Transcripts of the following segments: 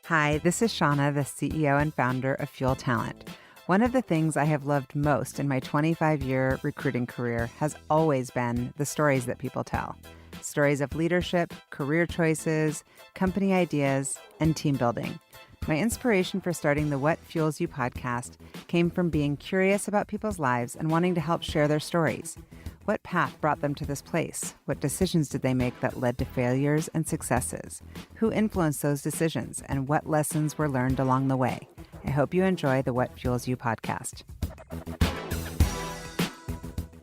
Hi, this is Shauna, the CEO and founder of Fuel Talent. One of the things I have loved most in my 25-year recruiting career has always been the stories that people tell. Stories of leadership, career choices, company ideas, and team building. My inspiration for starting the What Fuels You podcast came from being curious about people's lives and wanting to help share their stories. What path brought them to this place? What decisions did they make that led to failures and successes? Who influenced those decisions, and what lessons were learned along the way? I hope you enjoy the What Fuels You podcast.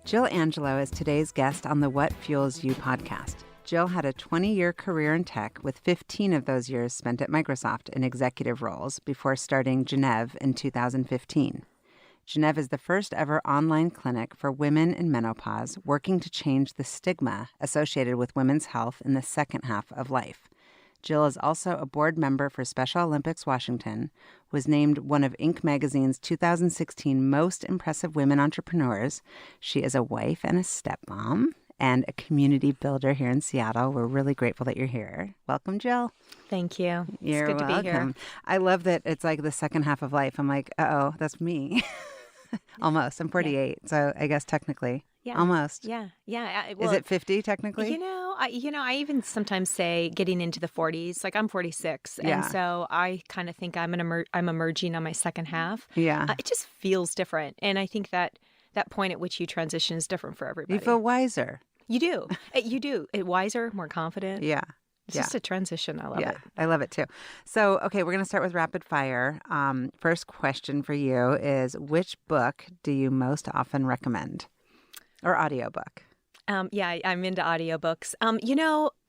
Jill Angelo is today's guest on the What Fuels You podcast. Jill had a 20-year career in tech, with 15 of those years spent at Microsoft in executive roles before starting Gennev in 2015. Gennev is the first ever online clinic for women in menopause, working to change the stigma associated with women's health in the second half of life. Jill is also a board member for Special Olympics Washington, was named one of Inc. magazine's 2016 Most Impressive Women Entrepreneurs. She is a wife and a stepmom and a community builder here in Seattle. We're really grateful that you're here. Welcome, Jill. Thank you. You're it's good welcome. to be here. I love that it's like the second half of life. I'm like, uh-oh, that's me. Almost. I'm 48, so I guess technically. Yeah. Almost. Yeah. Is it 50 technically? I even sometimes say getting into the 40s. Like I'm 46, and so I kind of think I'm emerging on my second half. Yeah. It just feels different, and I think that point at which you transition is different for everybody. You feel wiser. You do. You do. Wiser, more confident. Yeah. It's just a transition. I love it. I love it too. So, okay, we're going to start with rapid fire. First question for you is, which book do you most often recommend? Or audiobook? I'm into audiobooks.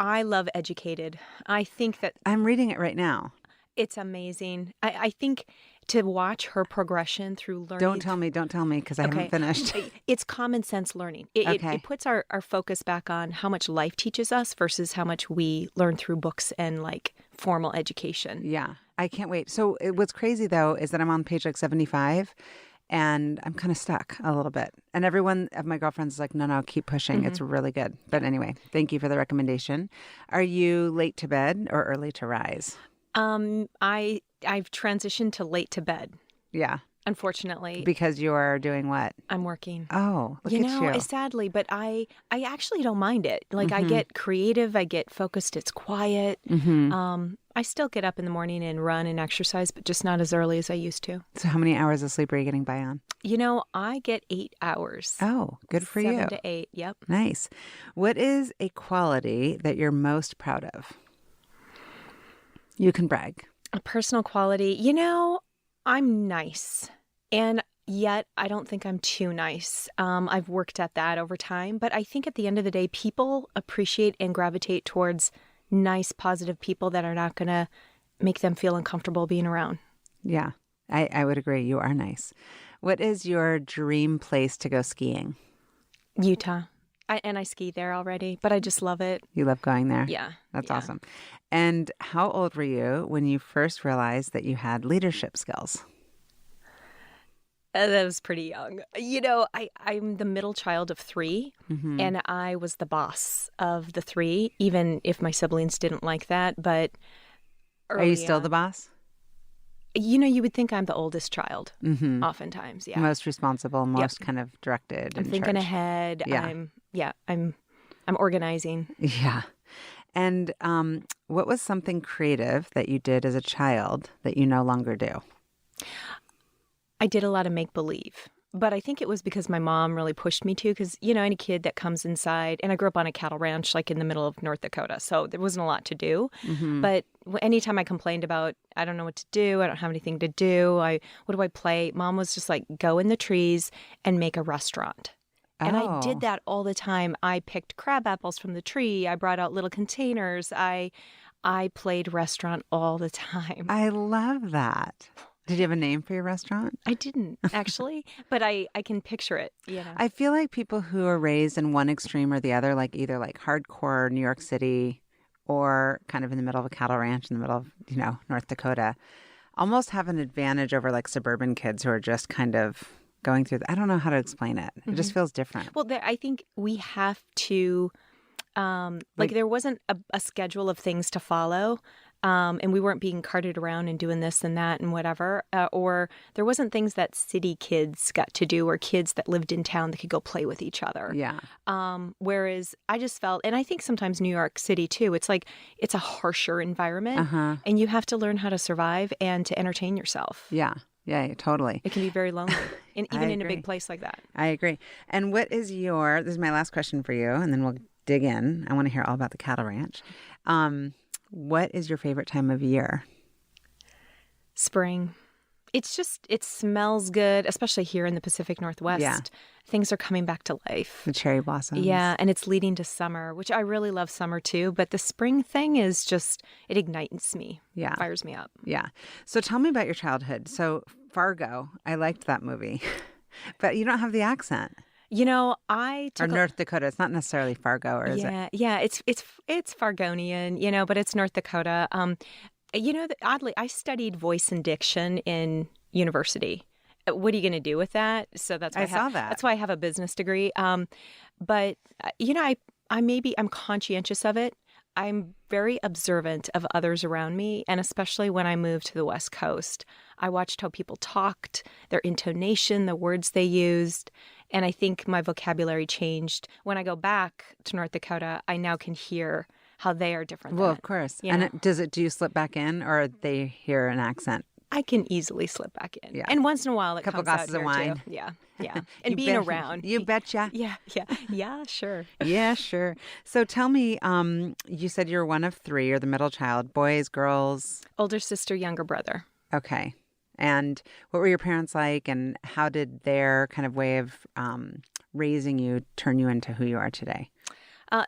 I love Educated. I think that I'm reading it right now. it's amazing. I think to watch her progression through learning. Don't tell me, because I haven't finished. It's common sense learning. It puts our focus back on how much life teaches us versus how much we learn through books and like formal education. Yeah, I can't wait. So what's crazy though is that I'm on page like 75 and I'm kind of stuck a little bit. And everyone of my girlfriends is like, no, keep pushing. Mm-hmm. It's really good. But anyway, thank you for the recommendation. Are you late to bed or early to rise? I've transitioned to late to bed. Yeah. Unfortunately. Because you're doing what? I'm working. Oh, look at you. Sadly, but I actually don't mind it. Like I get creative, I get focused, it's quiet. Mm-hmm. I still get up in the morning and run and exercise, but just not as early as I used to. So how many hours of sleep are you getting by on? I get 8 hours. Oh, good for you. 7 to 8, yep. Nice. What is a quality that you're most proud of? You can brag. A personal quality. I'm nice, and yet I don't think I'm too nice. I've worked at that over time, but I think at the end of the day, people appreciate and gravitate towards nice, positive people that are not going to make them feel uncomfortable being around. Yeah, I would agree. You are nice. What is your dream place to go skiing? Utah. I ski there already, but I just love it. You love going there? Yeah. That's awesome. And how old were you when you first realized that you had leadership skills? That was pretty young. I'm the middle child of 3, and I was the boss of the 3, even if my siblings didn't like that. But are you still the boss? You would think I'm the oldest child, oftentimes, yeah. Most responsible, most kind of directed. I'm thinking ahead. Yeah. I'm organizing. Yeah. And what was something creative that you did as a child that you no longer do? I did a lot of make-believe. But I think it was because my mom really pushed me to, because, any kid that comes inside, and I grew up on a cattle ranch, like in the middle of North Dakota, so there wasn't a lot to do. Mm-hmm. But anytime I complained about, I don't know what to do, I don't have anything to do, what do I play? Mom was just like, go in the trees and make a restaurant. Oh. And I did that all the time. I picked crab apples from the tree. I brought out little containers. I played restaurant all the time. I love that. Did you have a name for your restaurant? I didn't, actually, but I can picture it. I feel like people who are raised in one extreme or the other, like either like hardcore New York City or kind of in the middle of a cattle ranch in the middle of, North Dakota, almost have an advantage over like suburban kids who are just kind of going through. I don't know how to explain it. It just feels different. Well, I think we have to Like there wasn't a schedule of things to follow. And we weren't being carted around and doing this and that and whatever. Or there wasn't things that city kids got to do or kids that lived in town that could go play with each other. Yeah. Whereas I just felt, and I think sometimes New York City too, it's like it's a harsher environment and you have to learn how to survive and to entertain yourself. Yeah. Yeah, totally. It can be very lonely, and even in a agree. big place like that. I agree. And what is this is my last question for you, and then we'll dig in. I want to hear all about the cattle ranch. What is your favorite time of year? Spring. It smells good, especially here in the Pacific Northwest. Yeah. Things are coming back to life. The cherry blossoms. Yeah, and it's leading to summer, which I really love summer too. But the spring thing is just, it ignites me. Yeah. Fires me up. Yeah. So tell me about your childhood. So Fargo, I liked that movie, but you don't have the accent. You know, I took North Dakota. It's not necessarily Fargo, or is it? Yeah, it's Fargonian, but it's North Dakota. Oddly, I studied voice and diction in university. What are you going to do with that? So that's why saw that. That's why I have a business degree. But I'm conscientious of it. I'm very observant of others around me, and especially when I moved to the West Coast, I watched how people talked, their intonation, the words they used, and I think my vocabulary changed. When I go back to North Dakota, I now can hear how they are different. Well, of course. And do you slip back in, or they hear an accent? I can easily slip back in. Yeah. And once in a while it couple comes out glasses of here wine. too. Yeah. And being around. You betcha. Yeah, sure. Yeah, sure. So tell me, you said you're one of three. You're the middle child. Boys, girls? Older sister, younger brother. Okay. And what were your parents like, and how did their kind of way of raising you turn you into who you are today?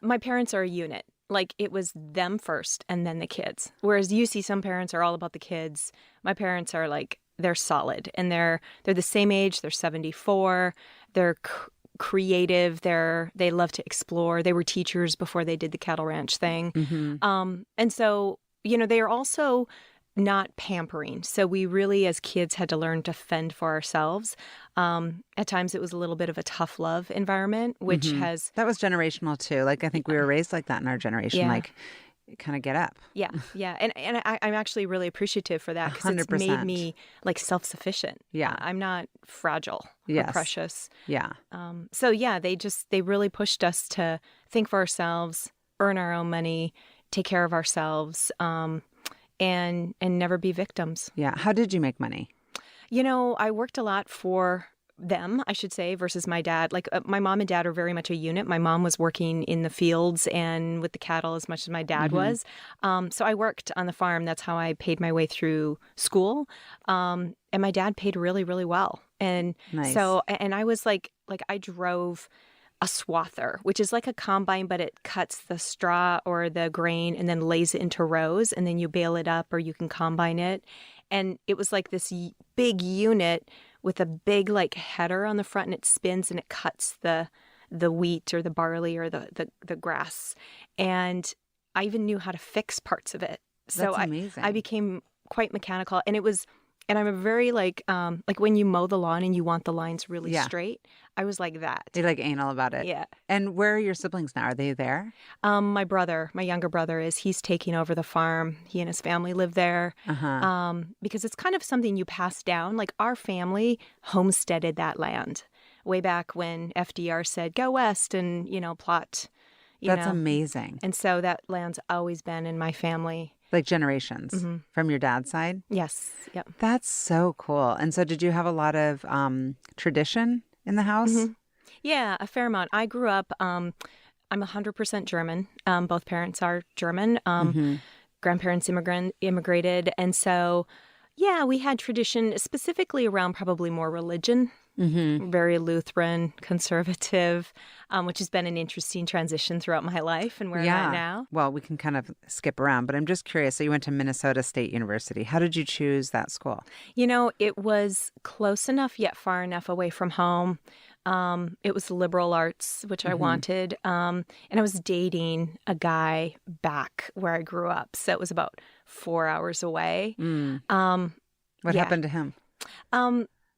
My parents are a unit. Like, it was them first and then the kids. Whereas you see some parents are all about the kids. My parents are like, they're solid, and they're the same age. They're 74. They're creative. They love to explore. They were teachers before they did the cattle ranch thing. Mm-hmm. And so, they are also not pampering. So we really, as kids, had to learn to fend for ourselves. At times it was a little bit of a tough love environment, which has... That was generational too. Like, I think we were raised like that in our generation, like kind of get up. Yeah. And I'm actually really appreciative for that, because it's made me like self-sufficient. Yeah. I'm not fragile or precious. Yeah. They really pushed us to think for ourselves, earn our own money, take care of ourselves, and never be victims. Yeah. How did you make money? I worked a lot for them, I should say, versus my dad. Like, my mom and dad are very much a unit. My mom was working in the fields and with the cattle as much as my dad was. So I worked on the farm. That's how I paid my way through school. And my dad paid really, really well. And so, and I was like I drove a swather, which is like a combine, but it cuts the straw or the grain and then lays it into rows, and then you bale it up or you can combine it. And it was like this big unit with a big like header on the front, and it spins and it cuts the wheat or the barley or the grass. And I even knew how to fix parts of it. So That's amazing. I became quite mechanical, and I'm a very like when you mow the lawn and you want the lines really straight, I was like that. You're like anal about it. Yeah. And where are your siblings now? Are they there? My younger brother he's taking over the farm. He and his family live there. Because it's kind of something you pass down. Like, our family homesteaded that land way back when FDR said, go west and, plot. That's amazing. And so that land's always been in my family. Like generations from your dad's side? Yes. Yep. That's so cool. And so did you have a lot of tradition in the house? Yeah, a fair amount. I grew up, I'm 100% German. Both parents are German. Grandparents immigrated. And so, yeah, we had tradition specifically around probably more religion. Very Lutheran, conservative, which has been an interesting transition throughout my life and where I'm at now. Well, we can kind of skip around, but I'm just curious. So you went to Minnesota State University. How did you choose that school? It was close enough yet far enough away from home. It was liberal arts, which I wanted. And I was dating a guy back where I grew up. So it was about 4 hours away. What happened to him?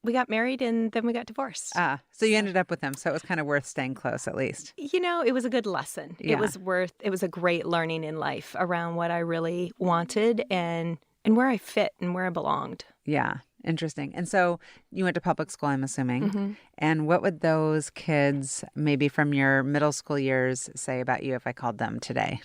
we got married and then we got divorced. So you ended up with him. So it was kind of worth staying close, at least. It was a good lesson. Yeah. It was a great learning in life around what I really wanted and where I fit and where I belonged. Yeah. Interesting. And so you went to public school, I'm assuming. Mm-hmm. And what would those kids, maybe from your middle school years, say about you if I called them today?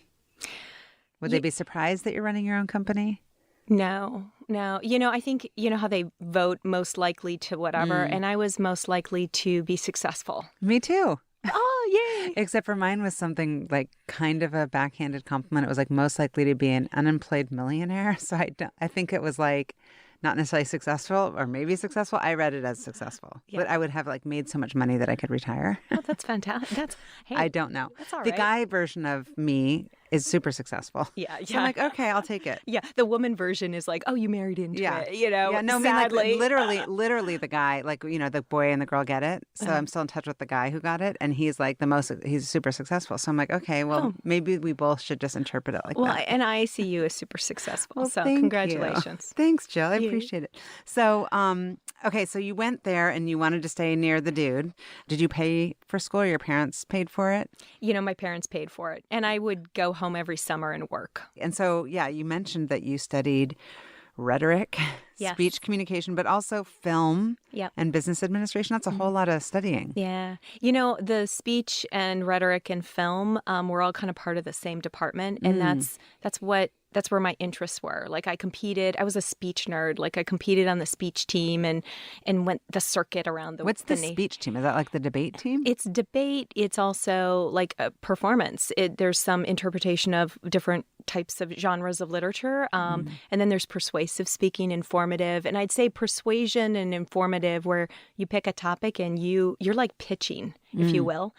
Would they be surprised that you're running your own company? No. I think, how they vote most likely to whatever. And I was most likely to be successful. Me too. Oh, yay. Except for mine was something like kind of a backhanded compliment. It was like most likely to be an unemployed millionaire. So I think it was like not necessarily successful or maybe successful. I read it as successful. Yeah. But I would have like made so much money that I could retire. Oh, that's fantastic. I don't know. That's all right. The guy version of me is super successful. Yeah. So I'm like, okay, I'll take it. Yeah. The woman version is like, oh, you married into it, Yeah, no, sadly. I mean, literally the guy, like, the boy and the girl get it. So I'm still in touch with the guy who got it. And he's like he's super successful. So I'm like, okay, well, maybe we both should just interpret it like that. Well, and I see you as super successful. Well, so thank congratulations. You. Thanks, Jill. I appreciate it. So, okay, so you went there and you wanted to stay near the dude. Did you pay for school or your parents paid for it? My parents paid for it. And I would go home every summer and work. And so, yeah, you mentioned that you studied rhetoric, yes. speech communication, but also film and business administration. That's a whole lot of studying. Yeah. The speech and rhetoric and film were all kind of part of the same department. And that's where my interests were. Like I was a speech nerd. Like I competed on the speech team and went the circuit around the What's the speech team? Is that like the debate team? It's debate. It's also like a performance. There's some interpretation of different types of genres of literature. And then there's persuasive speaking, informative. And I'd say persuasion and informative where you pick a topic and you're like pitching, if you will,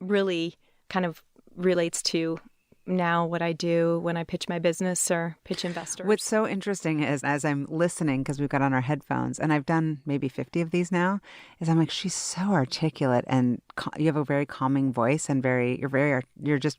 really kind of relates to now what I do when I pitch my business or pitch investors. What's so interesting is as I'm listening, because we've got on our headphones, and I've done maybe 50 of these now, is I'm like, she's so articulate and you have a very calming voice and you're just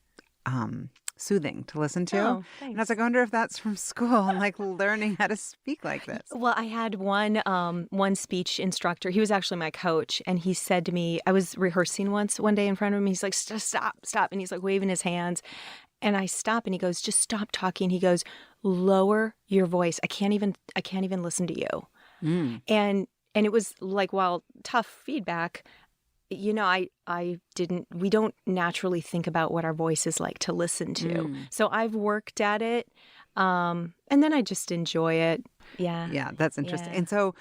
soothing to listen to. Oh, and I was like, I wonder if that's from school and like learning how to speak like this. Well, I had one speech instructor. He was actually my coach. And he said to me, I was rehearsing one day in front of him. He's like, stop. And he's like waving his hands. And I stop and he goes, just stop talking. He goes, lower your voice. I can't even listen to you. And it was like, while tough feedback, we don't naturally think about what our voice is like to listen to. So I've worked at it. And then I just enjoy it. Yeah. Yeah, that's interesting. Yeah. And so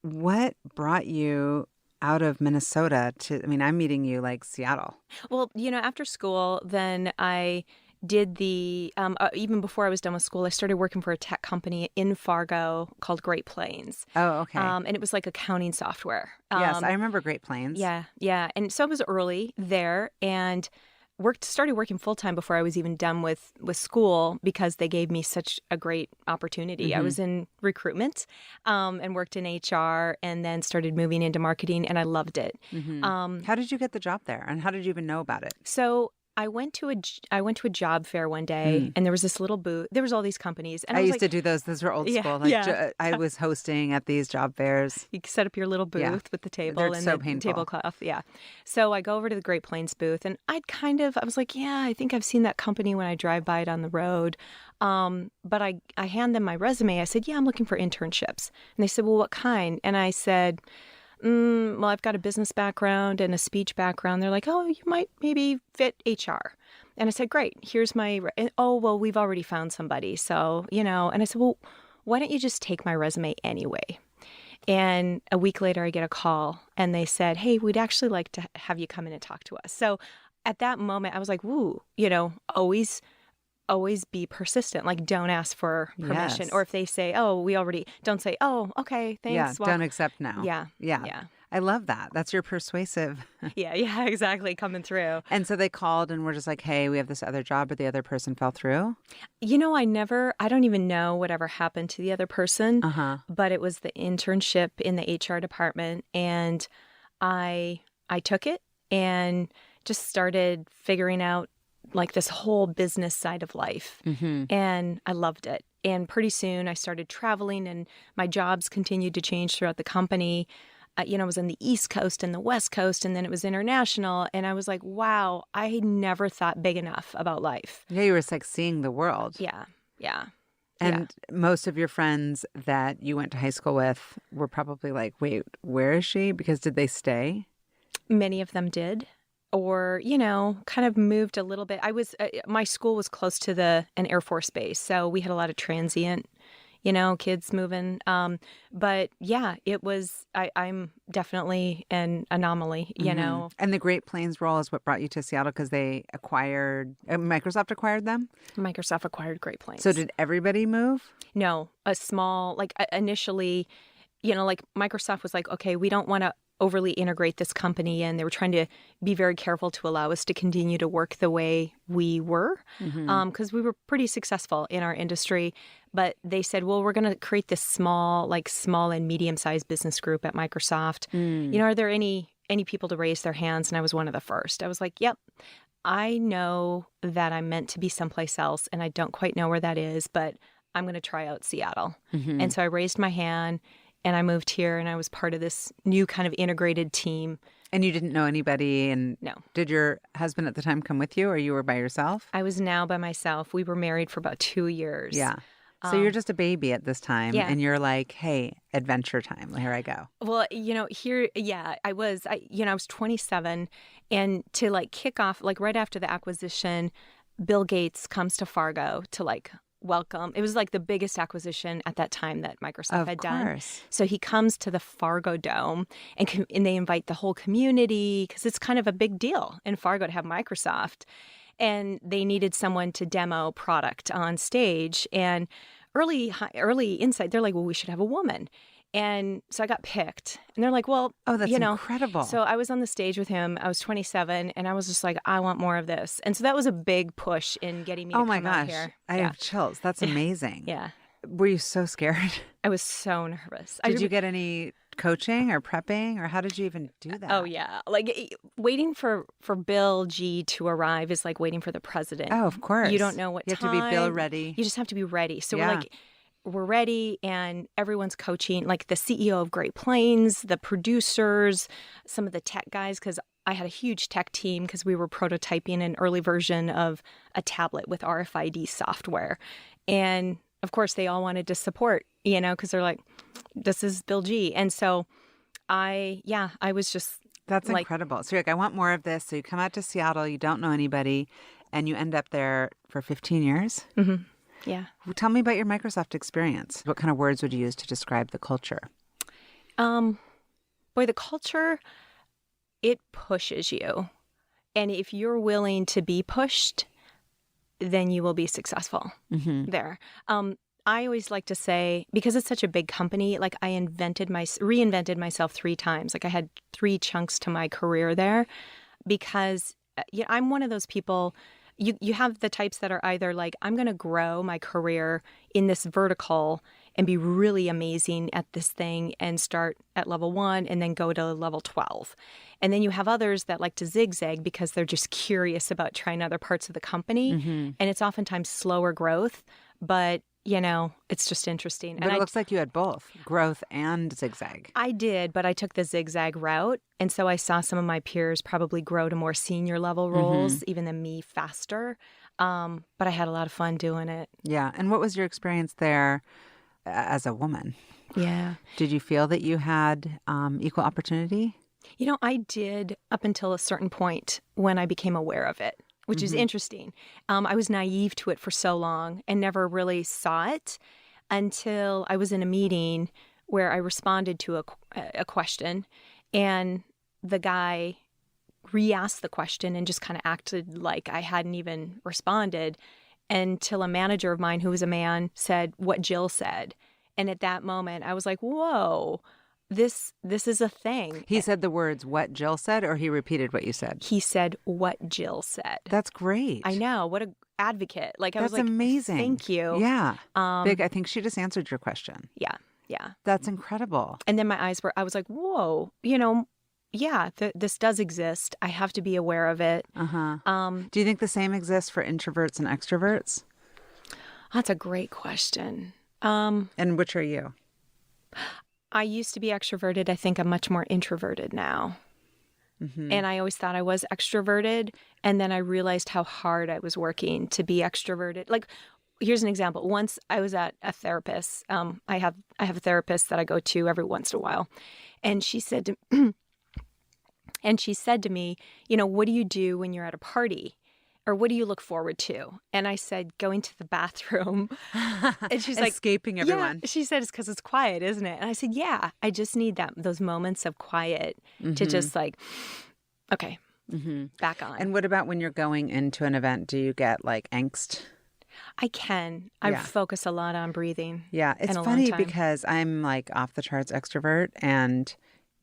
what brought you out of Minnesota I'm meeting you like Seattle. Well, after school, then I did even before I was done with school, I started working for a tech company in Fargo called Great Plains. Oh, okay. And it was like accounting software. Yes, I remember Great Plains. Yeah. And so I was early there and started working full-time before I was even done with school because they gave me such a great opportunity. I was in recruitment and worked in HR and then started moving into marketing and I loved it. How did you get the job there and how did you even know about it? So I went to a job fair one day and there was this little booth. There was all these companies. And I used to do those. Those were old school. I was hosting at these job fairs. You set up your little booth with the table and so the painful. tablecloth. Yeah. So I go over to the Great Plains booth and I was like, I think I've seen that company when I drive by it on the road. But I hand them my resume. I said, I'm looking for internships. And they said, well, what kind? And I said, well, I've got a business background and a speech background. They're like, oh, you might maybe fit HR. And I said, great, here's oh, well, we've already found somebody. So, and I said, well, why don't you just take my resume anyway? And a week later, I get a call and they said, hey, we'd actually like to have you come in and talk to us. So at that moment, I was like, woo, always be persistent. Like, don't ask for permission. Yes. Or if they say, oh, don't say, oh, okay, thanks. Yeah, well, don't accept now. Yeah. I love that. That's your persuasive. Yeah, exactly. Coming through. And so they called and were just like, hey, we have this other job, but the other person fell through? I don't even know whatever happened to the other person, but it was the internship in the HR department. And I took it and just started figuring out like this whole business side of life. And I loved it. And pretty soon I started traveling and my jobs continued to change throughout the company. I was on the East Coast and the West Coast, and then it was international. And I was like, wow, I never thought big enough about life. Yeah, you were like seeing the world. Yeah. And most of your friends that you went to high school with were probably like, wait, where is she? Because did they stay? Many of them did. Or, kind of moved a little bit. My school was close to an Air Force base. So we had a lot of transient kids moving. But yeah, I'm definitely an anomaly, And the Great Plains role is what brought you to Seattle because Microsoft acquired them? Microsoft acquired Great Plains. So did everybody move? No, a small, initially, Microsoft was like, okay, we don't want to overly integrate this company, and they were trying to be very careful to allow us to continue to work the way we were, because we were pretty successful in our industry. But they said, well, we're going to create this small and medium-sized business group at Microsoft. Are there any people to raise their hands? And I was one of the first. I was like, yep, I know that I'm meant to be someplace else, and I don't quite know where that is, but I'm going to try out Seattle. And so I raised my hand. And I moved here, and I was part of this new kind of integrated team. And you didn't know anybody? And no. Did your husband at the time come with you, or you were by yourself? I was now by myself. We were married for about 2 years. Yeah. So you're just a baby at this time, yeah. And you're like, hey, adventure time. Here I go. Well, I was 27. And to kick off, right after the acquisition, Bill Gates comes to Fargo to welcome. It was the biggest acquisition at that time that Microsoft had done. So he comes to the Fargo Dome and they invite the whole community because it's kind of a big deal in Fargo to have Microsoft. And they needed someone to demo product on stage. And early insight, they're like, well, we should have a woman. And so I got picked. And they're like, well, oh, that's incredible. So I was on the stage with him. I was 27, and I was just like, I want more of this. And so that was a big push in getting me to come out here. I have chills. That's amazing. Yeah. Were you so scared? I was so nervous. Did you get any coaching or prepping, or how did you even do that? Oh, yeah. Waiting for Bill G to arrive is like waiting for the president. Oh, of course. You don't know what you time. You have to be Bill ready. You just have to be ready. So we're ready, and everyone's coaching, the CEO of Great Plains, the producers, some of the tech guys, because I had a huge tech team because we were prototyping an early version of a tablet with RFID software. And of course, they all wanted to support, because they're like, this is Bill G. And so I was just... That's incredible. So you're like, I want more of this. So you come out to Seattle, you don't know anybody, and you end up there for 15 years? Mm-hmm. Yeah. Tell me about your Microsoft experience. What kind of words would you use to describe the culture? The culture, it pushes you. And if you're willing to be pushed, then you will be successful there. I always like to say, because it's such a big company, I reinvented myself 3 times. I had 3 chunks to my career there because I'm one of those people. You have the types that are either I'm going to grow my career in this vertical and be really amazing at this thing and start at level 1 and then go to level 12. And then you have others that like to zigzag because they're just curious about trying other parts of the company. And it's oftentimes slower growth, but it's just interesting. But it looks like you had both, growth and zigzag. I did, but I took the zigzag route. And so I saw some of my peers probably grow to more senior level roles, even than me, faster. But I had a lot of fun doing it. Yeah. And what was your experience there as a woman? Yeah. Did you feel that you had equal opportunity? I did up until a certain point when I became aware of it, which is interesting. I was naive to it for so long and never really saw it until I was in a meeting where I responded to a question, and the guy re-asked the question and just kind of acted like I hadn't even responded until a manager of mine, who was a man, said what Jill said. And at that moment, I was like, whoa, this is a thing. He said the words, what Jill said, or he repeated what you said? He said what Jill said. That's great. I know. What an advocate. That's amazing. Thank you. Yeah. Big. I think she just answered your question. Yeah. Yeah. That's incredible. And then I was like, whoa, yeah, this does exist. I have to be aware of it. Do you think the same exists for introverts and extroverts? That's a great question. And which are you? I used to be extroverted. I think I'm much more introverted now. Mm-hmm. And I always thought I was extroverted. And then I realized how hard I was working to be extroverted. Like, here's an example. Once I was at a therapist. I have a therapist that I go to every once in a while. And she said to me, what do you do when you're at a party? Or what do you look forward to? And I said, going to the bathroom. And she's like, escaping everyone. Yeah. She said, it's because it's quiet, isn't it? And I said, yeah, I just need those moments of quiet to just like, okay, back on. And what about when you're going into an event? Do you get like angst? I can. I focus a lot on breathing. Yeah. It's funny because I'm like off the charts extrovert, and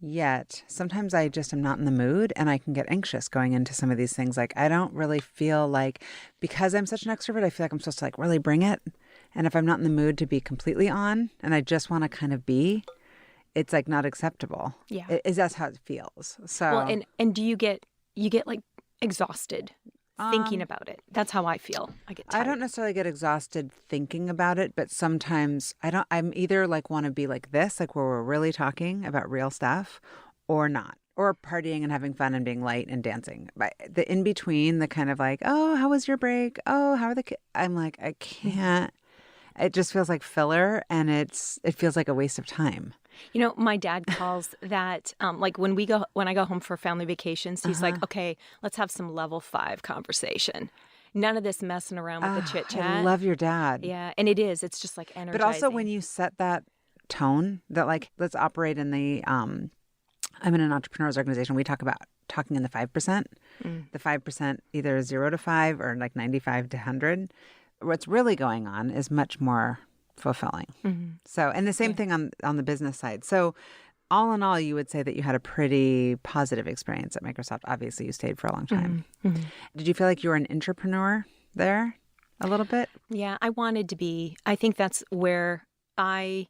yet sometimes I just am not in the mood, and I can get anxious going into some of these things. Like, I don't really feel like, because I'm such an extrovert, I feel like I'm supposed to like really bring it. And if I'm not in the mood to be completely on and I just want to kind of be, it's like not acceptable. Yeah. That's how it feels. So, well, and do you get like exhausted thinking about it? That's how I feel. I get tired. I don't necessarily get exhausted thinking about it, but sometimes I'm either like want to be like this, like where we're really talking about real stuff, or not, or partying and having fun and being light and dancing. But the in between, the kind of like, oh, how was your break? Oh, how are the kids? I'm like, I can't. It just feels like filler, and it feels like a waste of time. My dad calls that, like when I go home for family vacations, he's like, okay, let's have some level 5 conversation. None of this messing around with the chit chat. I love your dad. Yeah. And it's just like energizing. But also when you set that tone that like, let's operate in the, I'm in an entrepreneurs organization. We talk about talking in the 5%, the 5%, either 0 to 5 or like 95 to 100. What's really going on is much more fulfilling. So, and the same thing on the business side. So all in all, you would say that you had a pretty positive experience at Microsoft. Obviously, you stayed for a long time. Did you feel like you were an entrepreneur there a little bit? Yeah, I wanted to be. I think that's where I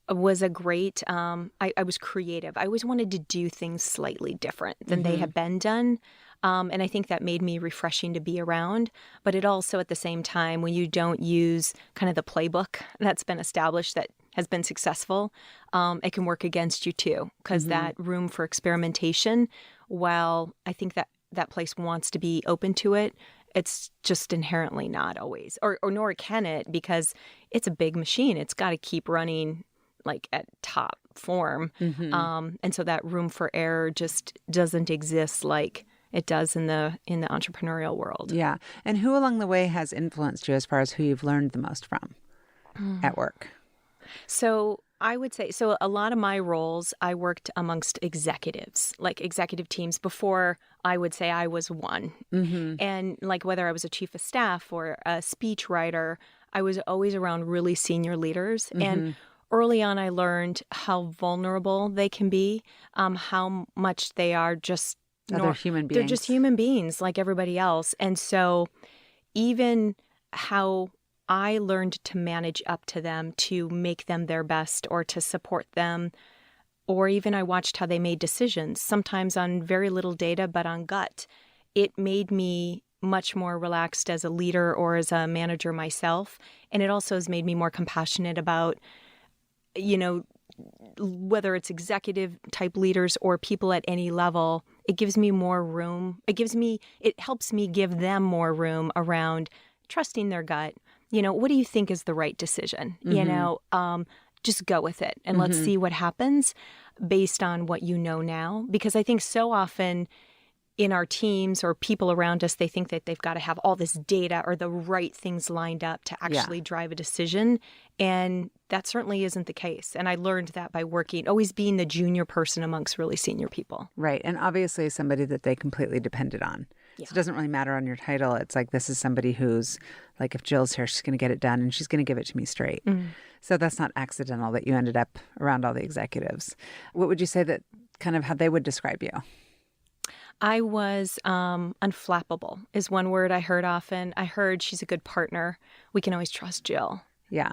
was a great, I was creative. I always wanted to do things slightly different than they had been done. And I think that made me refreshing to be around. But it also, at the same time, when you don't use kind of the playbook that's been established that has been successful, it can work against you too. Because that room for experimentation, while I think that place wants to be open to it, it's just inherently not always. Or nor can it, because it's a big machine. It's got to keep running like at top form. And so that room for error just doesn't exist like it does in the entrepreneurial world. Yeah. And who along the way has influenced you as far as who you've learned the most from at work? So I would say, a lot of my roles, I worked amongst executives, like executive teams before I would say I was one. And like whether I was a chief of staff or a speech writer, I was always around really senior leaders. And early on, I learned how vulnerable they can be, how much they are just other human beings. They're just human beings like everybody else. And so even how I learned to manage up to them, to make them their best or to support them, or even I watched how they made decisions, sometimes on very little data, but on gut. It made me much more relaxed as a leader or as a manager myself. And it also has made me more compassionate about, whether it's executive type leaders or people at any level. It gives me more room. It helps me give them more room around trusting their gut. What do you think is the right decision? Just go with it and let's see what happens based on what you know now. Because I think so often in our teams or people around us, they think that they've got to have all this data or the right things lined up to actually drive a decision. And that certainly isn't the case. And I learned that by always being the junior person amongst really senior people. Right. And obviously somebody that they completely depended on. Yeah. So it doesn't really matter on your title. It's like, this is somebody who's like, if Jill's here, she's going to get it done and she's going to give it to me straight. So that's not accidental that you ended up around all the executives. What would you say that kind of how they would describe you? I was unflappable is one word I heard often. I heard she's a good partner. We can always trust Jill. Yeah.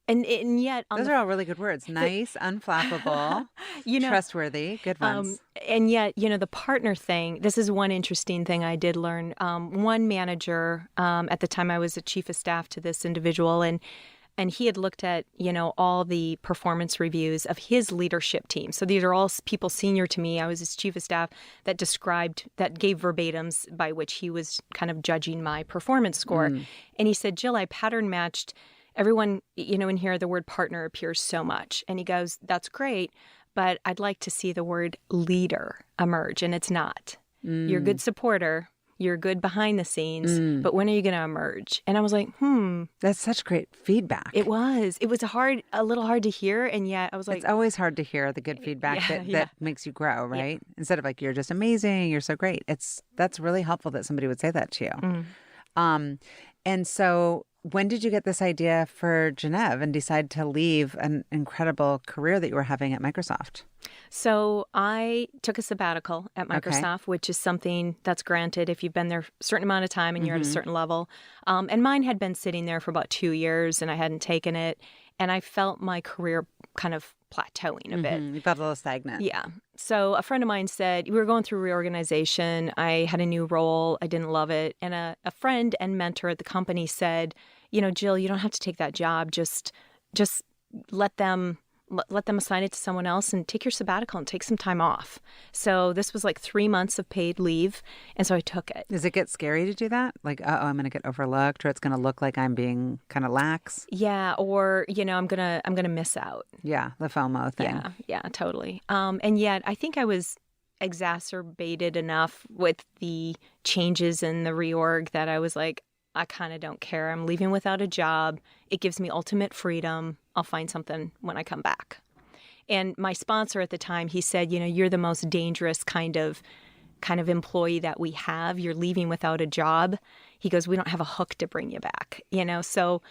And yet Those are all really good words. Nice, unflappable, trustworthy, good ones. And yet, the partner thing, this is one interesting thing I did learn. One manager, at the time I was a chief of staff to this individual, and he had looked at, all the performance reviews of his leadership team. So these are all people senior to me. I was his chief of staff that gave verbatims by which he was kind of judging my performance score. And he said, Jill, I pattern matched everyone, in here, the word partner appears so much. And he goes, that's great, but I'd like to see the word leader emerge. And it's not. You're a good supporter. You're good behind the scenes, but when are you going to emerge? And I was like, That's such great feedback. It was a little hard to hear. And yet I was like, it's always hard to hear the good feedback that makes you grow, right? Yeah. Instead of like, you're just amazing, you're so great. That's really helpful that somebody would say that to you. And so when did you get this idea for Gennev and decide to leave an incredible career that you were having at Microsoft? So I took a sabbatical at Microsoft, which is something that's granted if you've been there a certain amount of time and you're at a certain level. And mine had been sitting there for about 2 years and I hadn't taken it. And I felt my career kind of plateauing a bit. You felt a little stagnant. Yeah. So a friend of mine said, we were going through reorganization. I had a new role. I didn't love it. And a friend and mentor at the company said, Jill, you don't have to take that job. Just let them assign it to someone else and take your sabbatical and take some time off. So this was like 3 months of paid leave. And so I took it. Does it get scary to do that? Like, I'm going to get overlooked, or it's going to look like I'm being kind of lax? Yeah. Or, I'm going to miss out. Yeah. The FOMO thing. Yeah, totally. And yet I think I was exacerbated enough with the changes in the reorg that I was like, I kind of don't care. I'm leaving without a job. It gives me ultimate freedom. I'll find something when I come back. And my sponsor at the time, he said, you're the most dangerous kind of employee that we have. You're leaving without a job. He goes, we don't have a hook to bring you back, so,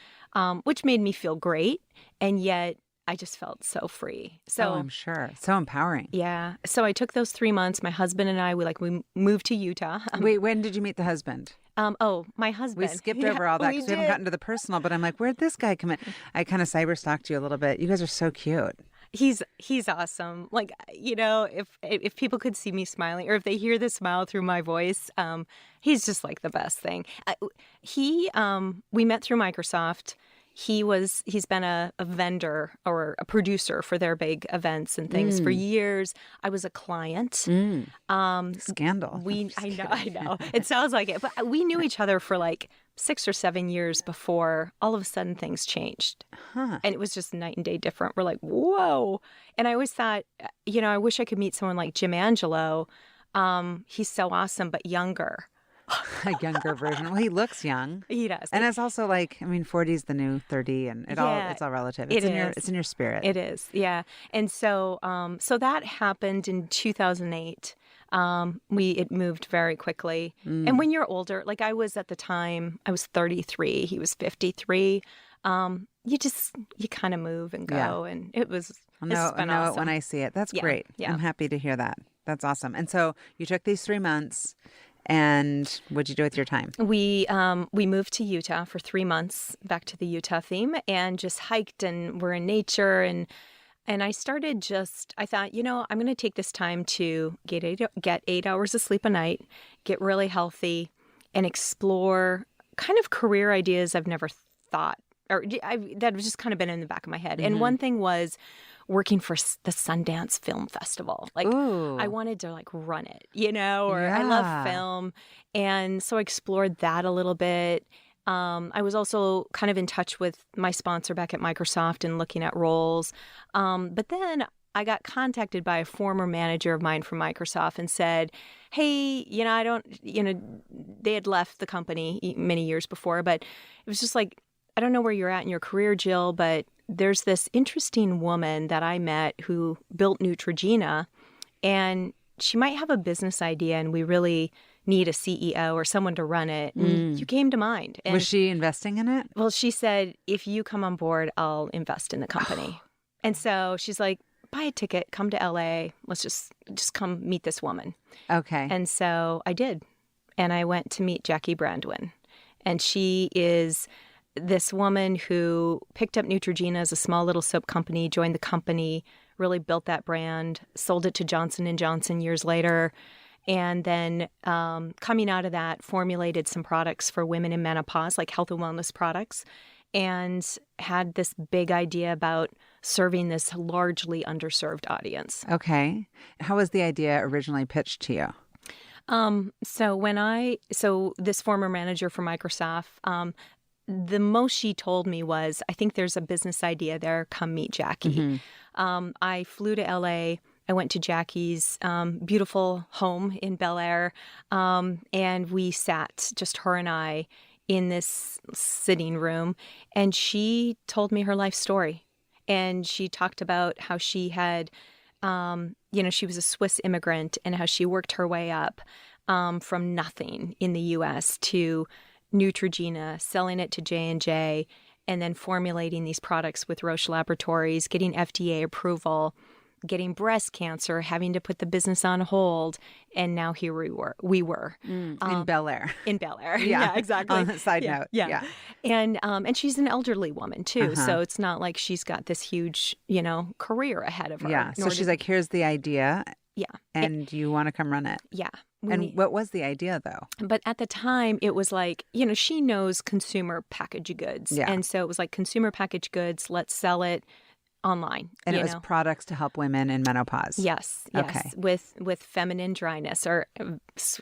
which made me feel great. And yet I just felt so free. So I'm sure. So empowering. Yeah. So I took those 3 months. My husband and I, we moved to Utah. Wait, when did you meet the husband? My husband. We skipped over all that because we haven't gotten to the personal, but I'm like, where'd this guy come in? I kind of cyber stalked you a little bit. You guys are so cute. He's awesome. Like, if people could see me smiling or if they hear the smile through my voice, he's just like the best thing. We met through Microsoft. He's been a vendor or a producer for their big events and things for years. I was a client. Scandal. I know. It sounds like it. But we knew each other for like 6 or 7 years before all of a sudden things changed. And it was just night and day different. We're like, whoa. And I always thought, I wish I could meet someone like Angelo. He's so awesome, but younger. A younger version. Well, he looks young. He does. And it's also like, 40 is the new 30 and it's all relative. It's in your spirit. It is. Yeah. And so so that happened in 2008. It moved very quickly. And when you're older, like I was at the time, I was 33, he was 53. You kind of move and go and it was I know awesome. it when I see it. That's great. Yeah. I'm happy to hear that. That's awesome. And so you took these 3 months. And what'd you do with your time? We moved to Utah for 3 months, back to the Utah theme, and just hiked and we're in nature. And I started I thought, I'm going to take this time to get 8 hours of sleep a night, get really healthy, and explore kind of career ideas I've never thought, that have just kind of been in the back of my head. And one thing was working for the Sundance Film Festival. Like, ooh. I wanted to run it, I love film. And so I explored that a little bit. I was also kind of in touch with my sponsor back at Microsoft and looking at roles. But then I got contacted by a former manager of mine from Microsoft and said, hey, they had left the company many years before, but it was just like, I don't know where you're at in your career, Jill, but there's this interesting woman that I met who built Neutrogena, and she might have a business idea, and we really need a CEO or someone to run it. And you came to mind. And, was she investing in it? Well, she said, if you come on board, I'll invest in the company. And so she's like, buy a ticket, come to LA. Let's just come meet this woman. Okay. And so I did. And I went to meet Jackie Brandwin. And she is this woman who picked up Neutrogena as a small little soap company, joined the company, really built that brand, sold it to Johnson & Johnson years later, and then coming out of that, formulated some products for women in menopause, like health and wellness products, and had this big idea about serving this largely underserved audience. Okay. How was the idea originally pitched to you? So this former manager for Microsoft, the most she told me was, I think there's a business idea there. Come meet Jackie. I flew to LA. I went to Jackie's beautiful home in Bel Air, and we sat, just her and I, in this sitting room, and she told me her life story. And she talked about how she had, she was a Swiss immigrant, and how she worked her way up from nothing in the U.S. to Neutrogena, selling it to J&J, and then formulating these products with Roche Laboratories, getting FDA approval, getting breast cancer, having to put the business on hold, and now here we were. In Bel Air. In Bel Air, yeah, exactly. On a side note, yeah. And she's an elderly woman too, so it's not like she's got this huge, career ahead of her. Yeah, so she's like, here's the idea. Yeah. And you want to come run it. Yeah. What was the idea, though? But at the time, it was like, she knows consumer packaged goods. Yeah. And so it was like consumer packaged goods, let's sell it online. And it was products to help women in menopause. Yes. Okay. With feminine dryness, or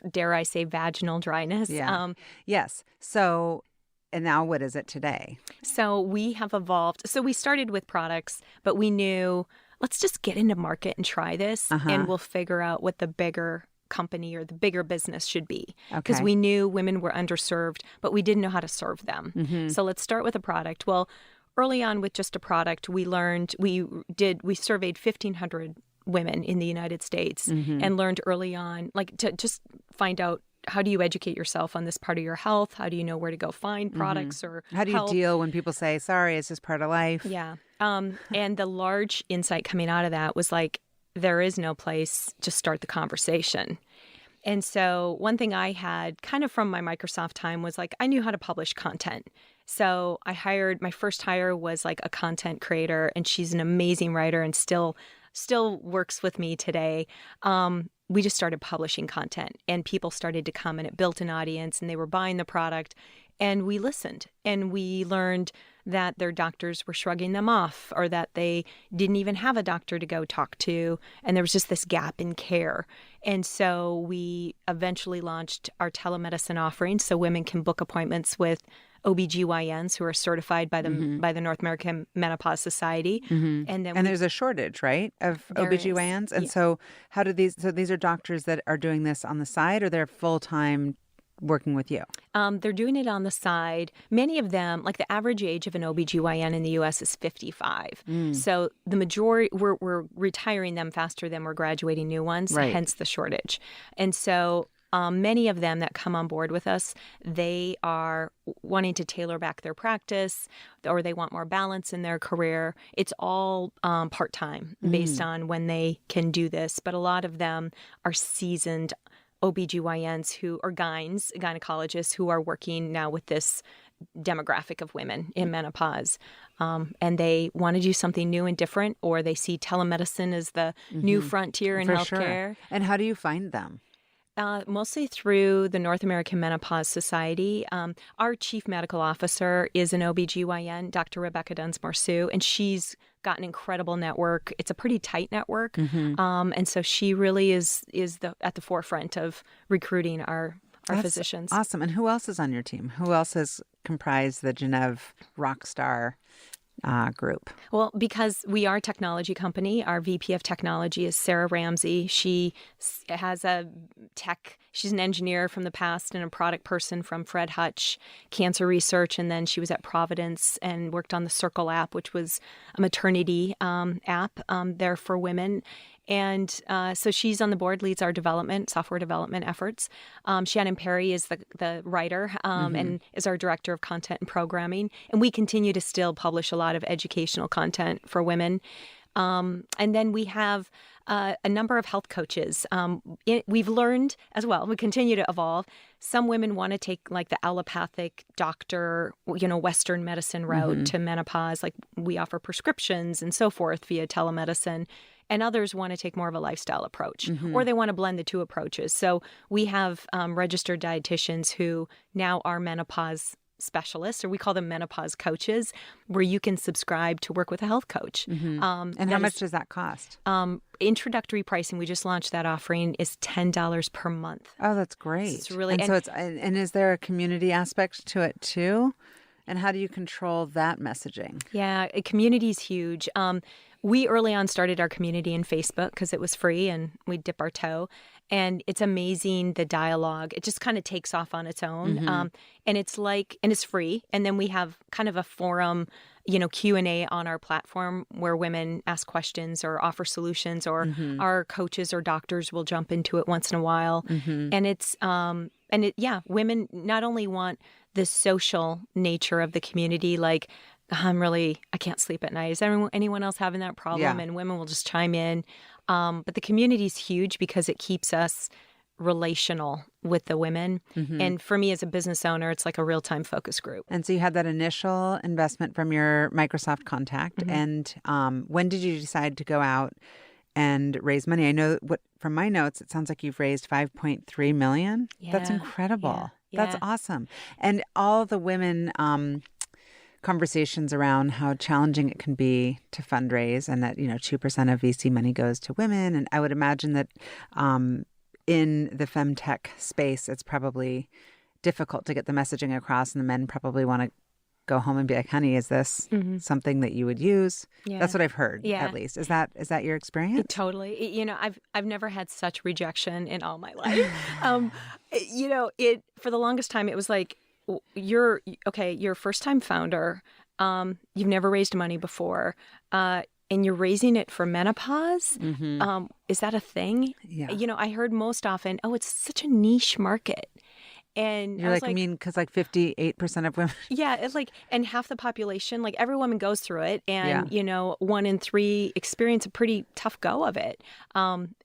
dare I say vaginal dryness. Yeah. Yes. So, and now what is it today? So we have evolved. So we started with products, but we knew, let's just get into market and try this, and we'll figure out what the bigger company or the bigger business should be. Because we knew women were underserved, but we didn't know how to serve them. So let's start with a product. Well, early on with just a product, we learned, we surveyed 1,500 women in the United States and learned early on, like, to just find out, how do you educate yourself on this part of your health? How do you know where to go find products or how do you deal when people say, sorry, it's just part of life? Yeah. And the large insight coming out of that was like, there is no place to start the conversation. And so one thing I had kind of from my Microsoft time was like, I knew how to publish content. So my first hire was like a content creator, and she's an amazing writer and still works with me today. We just started publishing content, and people started to come, and it built an audience, and they were buying the product, and we listened, and we learned that their doctors were shrugging them off, or that they didn't even have a doctor to go talk to, and there was just this gap in care. And so we eventually launched our telemedicine offering, so women can book appointments with OBGYNs who are certified by the North American Menopause Society. And there's a shortage, right, of OBGYNs? And so how do these are doctors that are doing this on the side, or they're full-time working with you? They're doing it on the side. Many of them, like the average age of an OBGYN in the U.S. is 55. So the majority, we're retiring them faster than we're graduating new ones, hence the shortage. And so many of them that come on board with us, they are wanting to tailor back their practice, or they want more balance in their career. It's all part-time based on when they can do this. But a lot of them are seasoned OBGYNs or gynecologists who are working now with this demographic of women in menopause. And they want to do something new and different, or they see telemedicine as the new frontier in healthcare. Sure. And how do you find them? Mostly through the North American Menopause Society. Our chief medical officer is an OBGYN, Dr. Rebecca Dunsmore-Sue, and she's got an incredible network. It's a pretty tight network. And so she really is at the forefront of recruiting our physicians. Awesome. And who else is on your team? Who else has comprised the Gennev Rockstar group? Well, because we are a technology company, our VP of technology is Sarah Ramsey. She has she's an engineer from the past and a product person from Fred Hutch Cancer Research. And then she was at Providence and worked on the Circle app, which was a maternity app there for women. And so she's on the board, leads our software development efforts. Shannon Perry is the writer and is our director of content and programming. And we continue to still publish a lot of educational content for women. And then we have a number of health coaches. We've learned as well, we continue to evolve. Some women want to take like the allopathic doctor, Western medicine route to menopause. Like we offer prescriptions and so forth via telemedicine. And others want to take more of a lifestyle approach, or they want to blend the two approaches. So we have registered dietitians who now are menopause specialists, or we call them menopause coaches, where you can subscribe to work with a health coach. And how much does that cost? Introductory pricing, we just launched that offering, is $10 per month. Oh, that's great. So it's really, and is there a community aspect to it too? And how do you control that messaging? Yeah, community is huge. We early on started our community in Facebook because it was free and we dip our toe. And it's amazing, the dialogue. It just kind of takes off on its own. And it's free. And then we have kind of a forum, Q&A on our platform where women ask questions or offer solutions, or our coaches or doctors will jump into it once in a while. And it's, women not only want the social nature of the community, like, I can't sleep at night. Is anyone else having that problem? Yeah. And women will just chime in. But the community is huge because it keeps us relational with the women. And for me as a business owner, it's like a real-time focus group. And so you had that initial investment from your Microsoft contact. And when did you decide to go out and raise money? I know from my notes, it sounds like you've raised $5.3 million. Yeah. That's incredible. Yeah. That's awesome. And all the women conversations around how challenging it can be to fundraise, and that 2% of VC money goes to women. And I would imagine that in the femtech space, it's probably difficult to get the messaging across, and the men probably want to go home and be like, honey, is this something that you would use? Yeah. That's what I've heard, at least. Is that your experience? Totally. I've never had such rejection in all my life. For the longest time, it was like, you're a first-time founder. You've never raised money before, and you're raising it for menopause. Is that a thing? Yeah. I heard most often, it's such a niche market. And you're like, I mean, because like 58% of women. Yeah, it's like, and half the population, like every woman goes through it, and 1 in 3 experience a pretty tough go of it.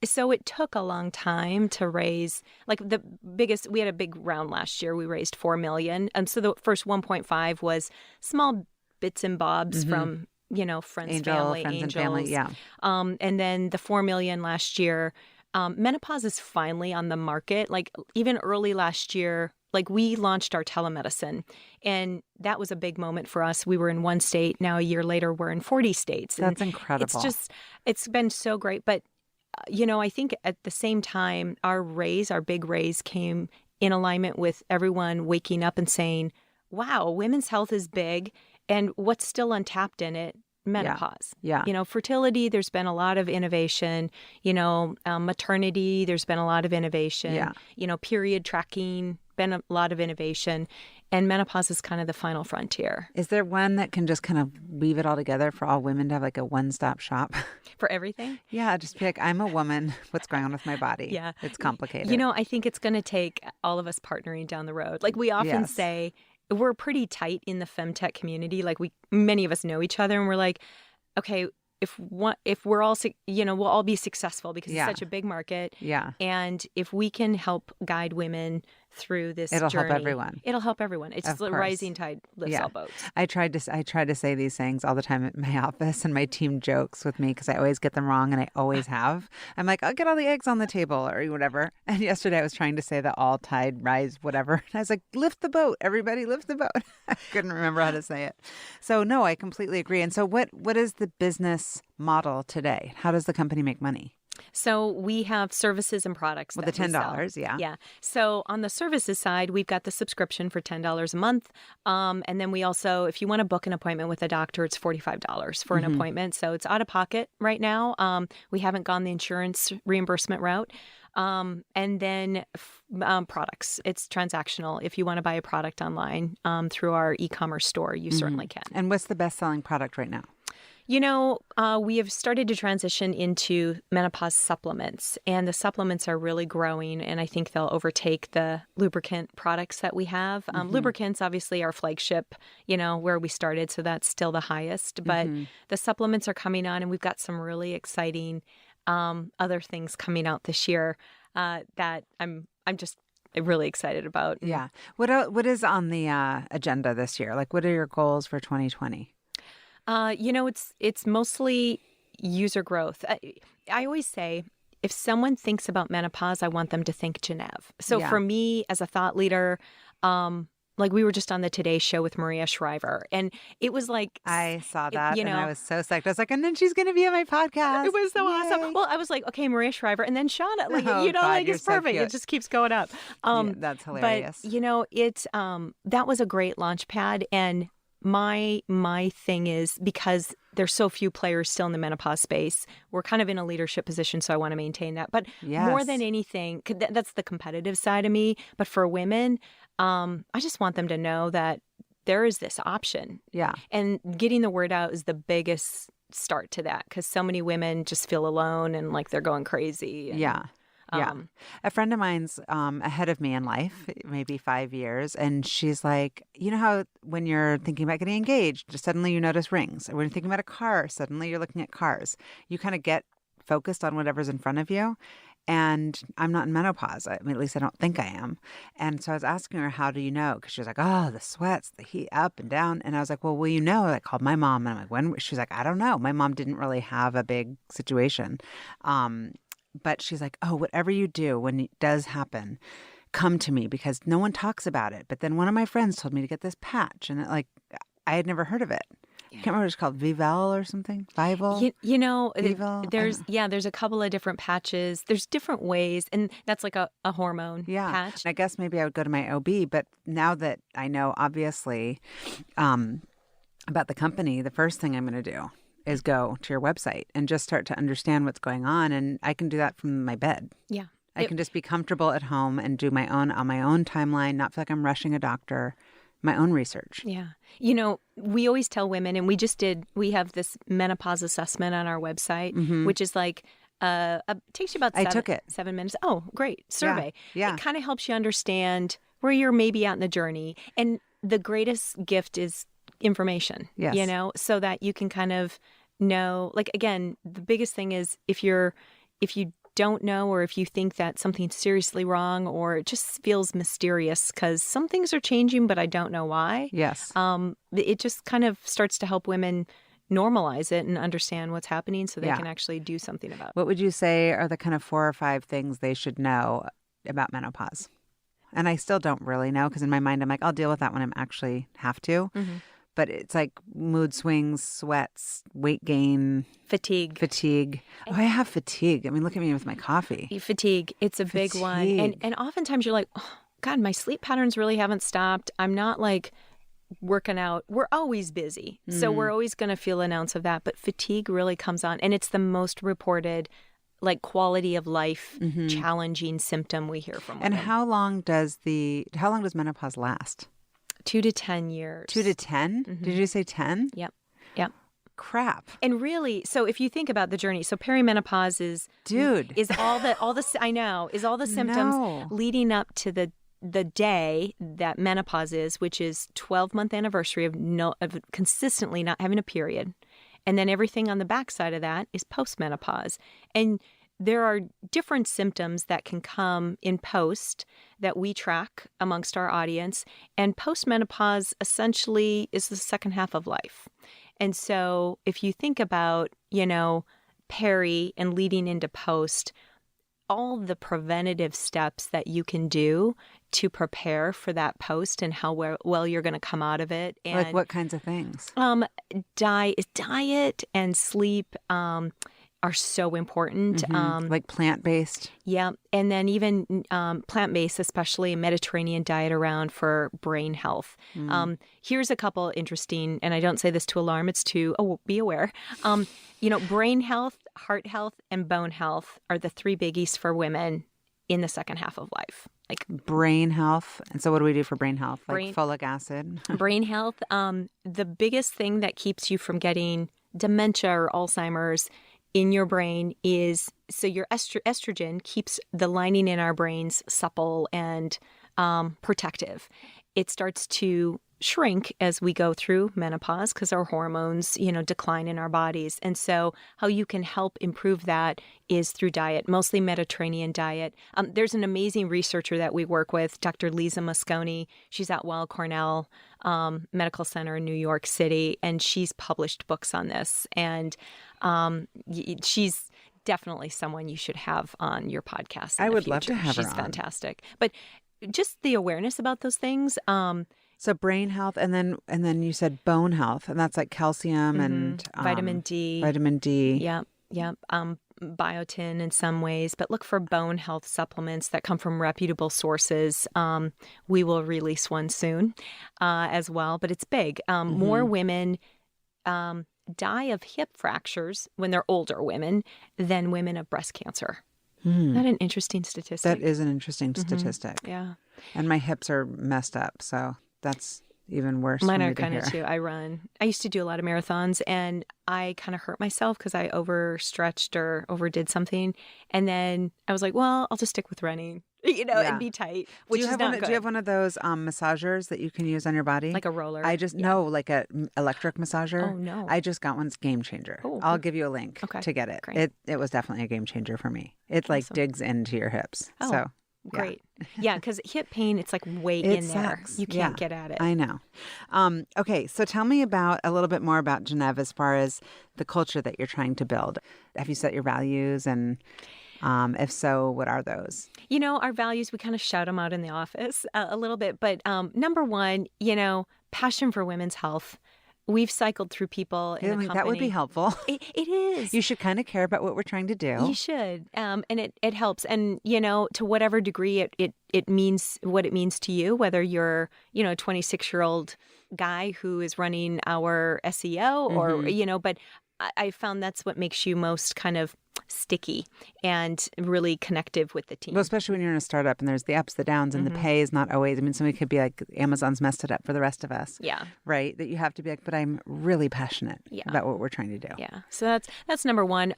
So it took a long time to raise. Like we had a big round last year. We raised $4 million, and so the first 1.5 was small bits and bobs from friends, family, friends angels, and family, yeah. And then the $4 million last year. Menopause is finally on the market. Like even early last year, like we launched our telemedicine, and that was a big moment for us. We were in 1 state. Now a year later, we're in 40 states. And that's incredible. It's been so great. But, I think at the same time, our big raise came in alignment with everyone waking up and saying, wow, women's health is big, and what's still untapped in it? Menopause. Yeah. Fertility, there's been a lot of innovation. Maternity, there's been a lot of innovation. Yeah. Period tracking, been a lot of innovation. And menopause is kind of the final frontier. Is there one that can just kind of weave it all together for all women to have like a one-stop shop? For everything? Yeah, just be like, I'm a woman. What's going on with my body? Yeah. It's complicated. I think it's going to take all of us partnering down the road. Like we often say, we're pretty tight in the femtech community. Like many of us know each other, and we're like, okay, if we're all, we'll all be successful because it's such a big market. Yeah. And if we can help guide women through this It'll journey, help everyone. It'll help everyone. It's the rising tide lifts all boats. I try to say these things all the time at my office, and my team jokes with me because I always get them wrong, and I always have. I'm like, I'll get all the eggs on the table or whatever. And yesterday I was trying to say the all tide rise whatever. And I was like, lift the boat, everybody, lift the boat. I couldn't remember how to say it. So no, I completely agree. And so what is the business model today? How does the company make money? So we have services and products. Well, the $10, yeah. Yeah. So on the services side, we've got the subscription for $10 a month. And then we also, if you want to book an appointment with a doctor, it's $45 for an appointment. So it's out of pocket right now. We haven't gone the insurance reimbursement route. And then products. It's transactional. If you want to buy a product online through our e-commerce store, you certainly can. And what's the best-selling product right now? We have started to transition into menopause supplements, and the supplements are really growing, and I think they'll overtake the lubricant products that we have. Lubricants, obviously, our flagship, where we started, so that's still the highest. But the supplements are coming on, and we've got some really exciting other things coming out this year that I'm just really excited about. Yeah. What is on the agenda this year? Like, what are your goals for 2020? It's mostly user growth. I always say, if someone thinks about menopause, I want them to think Gennev. So for me, as a thought leader, like we were just on the Today Show with Maria Shriver, and it was like I saw that, and I was so psyched. I was like, and then she's going to be on my podcast. It was so awesome. Well, I was like, okay, Maria Shriver, and then Shauna, it's perfect. So it just keeps going up. That's hilarious. But that was a great launch pad, and my thing is, because there's so few players still in the menopause space, we're kind of in a leadership position, so I want to maintain that. But more than anything, that's the competitive side of me. But for women, I just want them to know that there is this option. Yeah. And getting the word out is the biggest start to that, because so many women just feel alone and like they're going crazy. Yeah. A friend of mine's ahead of me in life, maybe 5 years. And she's like, you know how when you're thinking about getting engaged, suddenly you notice rings. Or when you're thinking about a car, suddenly you're looking at cars. You kind of get focused on whatever's in front of you. And I'm not in menopause. I mean, at least I don't think I am. And so I was asking her, how do you know? Because she was like, oh, the sweats, the heat up and down. And I was like, well, I called my mom. And I'm like, when? She's like, I don't know. My mom didn't really have a big situation. But she's like, oh, whatever you do when it does happen, come to me, because no one talks about it. But then one of my friends told me to get this patch, and I had never heard of it. I can't remember what it's called, Vivel or something? Vival? Vivel? There's a couple of different patches. There's different ways, and that's like a hormone patch. I guess maybe I would go to my OB, but now that I know, obviously, about the company, the first thing I'm going to do is go to your website and just start to understand what's going on. And I can do that from my bed. Yeah. I can just be comfortable at home and do on my own timeline, not feel like I'm rushing a doctor, my own research. Yeah. We always tell women, and we have this menopause assessment on our website, which is like, takes you about I took it. 7 minutes. Oh, great. Survey. Yeah. It kind of helps you understand where you're maybe at in the journey. And the greatest gift is information, so that you can kind of know, like, again, the biggest thing is if you don't know, or if you think that something's seriously wrong, or it just feels mysterious because some things are changing, but I don't know why. Yes. It just kind of starts to help women normalize it and understand what's happening so they can actually do something about it. What would you say are the kind of 4 or 5 things they should know about menopause? And I still don't really know, because in my mind, I'm like, I'll deal with that when I actually have to. Mm-hmm. But it's like mood swings, sweats, weight gain. Fatigue. Oh, I have fatigue. I mean, look at me with my coffee. Fatigue. It's a big one. And oftentimes you're like, oh, God, my sleep patterns really haven't stopped. I'm not like working out. We're always busy. So we're always going to feel an ounce of that. But fatigue really comes on. And it's the most reported like quality of life challenging symptom we hear from women. And how long does menopause last? 2 to 10 years. 2 to 10? Mm-hmm. Did you say 10? Yep. Crap. And really, so if you think about the journey, so perimenopause is all the symptoms leading up to the day that menopause is, which is 12-month anniversary of consistently not having a period. And then everything on the backside of that is postmenopause. And there are different symptoms that can come in post that we track amongst our audience. And postmenopause essentially is the second half of life. And so if you think about, peri and leading into post, all the preventative steps that you can do to prepare for that post and how well you're going to come out of it. And like what kinds of things? Diet and sleep are so important. Like plant-based? Yeah. And then even plant-based, especially a Mediterranean diet around for brain health. Here's a couple interesting, and I don't say this to alarm, it's to be aware. Brain health, heart health, and bone health are the 3 biggies for women in the second half of life. Like brain health. And so what do we do for brain health? Like folic acid? Brain health. The biggest thing that keeps you from getting dementia or Alzheimer's in your brain is, so your estrogen keeps the lining in our brains supple and protective. It starts to shrink as we go through menopause because our hormones, decline in our bodies. And so how you can help improve that is through diet, mostly Mediterranean diet. There's an amazing researcher that we work with, Dr. Lisa Mosconi. She's at Weill Cornell Medical Center in New York City, and she's published books on this. And she's definitely someone you should have on your podcast. I would love to have her on. She's fantastic. But just the awareness about those things. So brain health, and then you said bone health, and that's like calcium and vitamin D. Vitamin D. Yep. Biotin in some ways, but look for bone health supplements that come from reputable sources. We will release one soon as well, but it's big. More women die of hip fractures when they're older women than women of breast cancer. Isn't that an interesting statistic? That is an interesting statistic. Yeah. And my hips are messed up, so that's even worse. Mine are kind of too. I used to do a lot of marathons, and I kind of hurt myself because I overstretched or overdid something. And then I was like, well, I'll just stick with running, and be tight, which is not good. Do you have one of those massagers that you can use on your body? Like a roller? No, like a electric massager. Oh, no. I just got one. It's game changer. Oh, I'll give you a link to get it. Great. It was definitely a game changer for me. It digs into your hips. Oh. So. Great. Yeah, because hip pain, it's like way in there. You can't get at it. I know. Okay, so tell me a little bit more about Gennev as far as the culture that you're trying to build. Have you set your values? And if so, what are those? Our values, we kind of shout them out in the office a little bit. But number one, passion for women's health. We've cycled through people in the company. That would be helpful. It is. You should kind of care about what we're trying to do. You should. And it helps. And, to whatever degree it means what it means to you, whether you're, a 26-year-old guy who is running our SEO or, but I found that's what makes you most kind of sticky and really connective with the team. Well, especially when you're in a startup and there's the ups, the downs, and the pay is not always. I mean, somebody could be like, Amazon's messed it up for the rest of us. Yeah. Right? That you have to be like, but I'm really passionate about what we're trying to do. Yeah. So that's number one.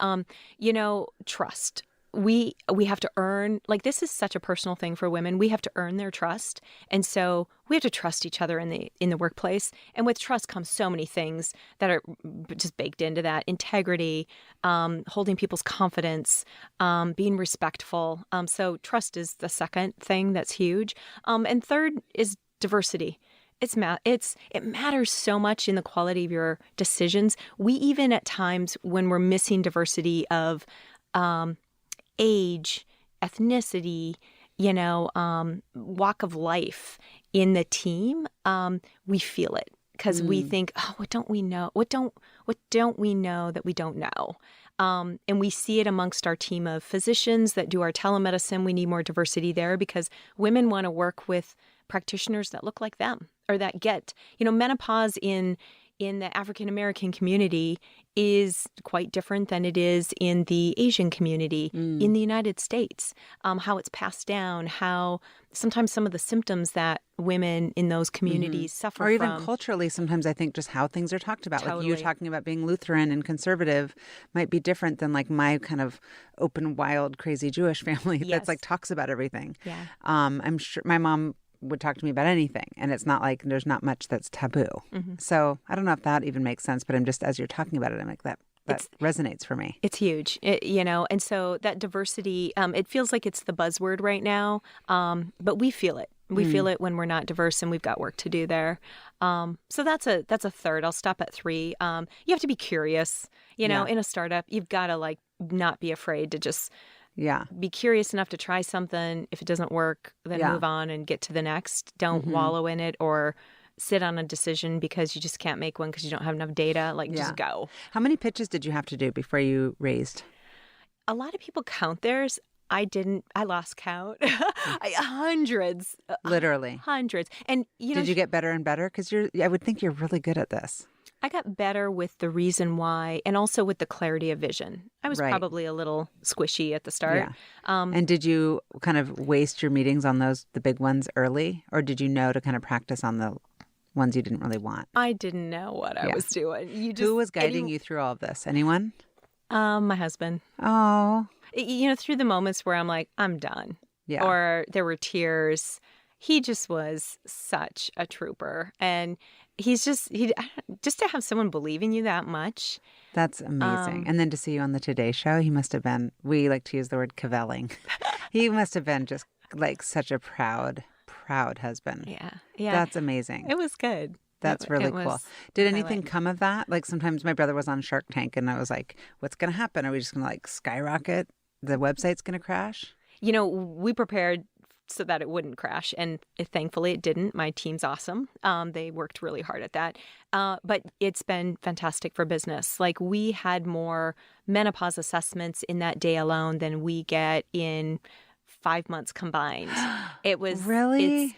Trust. We have to earn, like, this is such a personal thing for women. We have to earn their trust. And so we have to trust each other in the workplace. And with trust comes so many things that are just baked into that. Integrity, holding people's confidence, being respectful. So trust is the second thing that's huge. And third is diversity. It matters so much in the quality of your decisions. We even at times when we're missing diversity of age, ethnicity, walk of life in the team, we feel it because we think, oh, what don't we know? What don't we know that we don't know? And we see it amongst our team of physicians that do our telemedicine. We need more diversity there because women want to work with practitioners that look like them or that get, menopause in the African American community is quite different than it is in the Asian community in the United States. How it's passed down, how sometimes some of the symptoms that women in those communities suffer from. Or even culturally, sometimes I think just how things are talked about. Totally. Like you talking about being Lutheran and conservative might be different than like my kind of open, wild, crazy Jewish family that's like talks about everything. Yeah. I'm sure my mom would talk to me about anything, and it's not like there's not much that's taboo. So I don't know if that even makes sense, but I'm just, as you're talking about it, I'm like, that resonates for me. It's huge, and so that diversity, it feels like it's the buzzword right now, but we feel it. We feel it when we're not diverse, and we've got work to do there. So that's a third. I'll stop at 3. You have to be curious. In a startup, you've got to not be afraid to just be curious enough to try something. If it doesn't work, then move on and get to the next. Don't wallow in it or sit on a decision because you just can't make one because you don't have enough data. Just go. How many pitches did you have to do before you raised? A lot of people count theirs. I didn't. I lost count. Hundreds. Literally. Hundreds. And, did you get better and better? Because I would think you're really good at this. I got better with the reason why and also with the clarity of vision. I was probably a little squishy at the start. Yeah. And did you kind of waste your meetings on the big ones early? Or did you know to kind of practice on the ones you didn't really want? I didn't know what I was doing. Who was guiding you through all of this? Anyone? My husband. Oh. Through the moments where I'm like, I'm done. Yeah. Or there were tears. He just was such a trooper. And just to have someone believe in you that much. That's amazing. And then to see you on the Today Show, he must have been, we like to use the word cavelling. He must have been just like such a proud husband. Yeah. Yeah. That's amazing. It was good. That's really cool. Did anything come of that? Like sometimes my brother was on Shark Tank and I was like, what's going to happen? Are we just going to like skyrocket? The website's going to crash? We prepared so that it wouldn't crash. And thankfully it didn't. My team's awesome. They worked really hard at that. But it's been fantastic for business. Like we had more menopause assessments in that day alone than we get in 5 months combined. It was really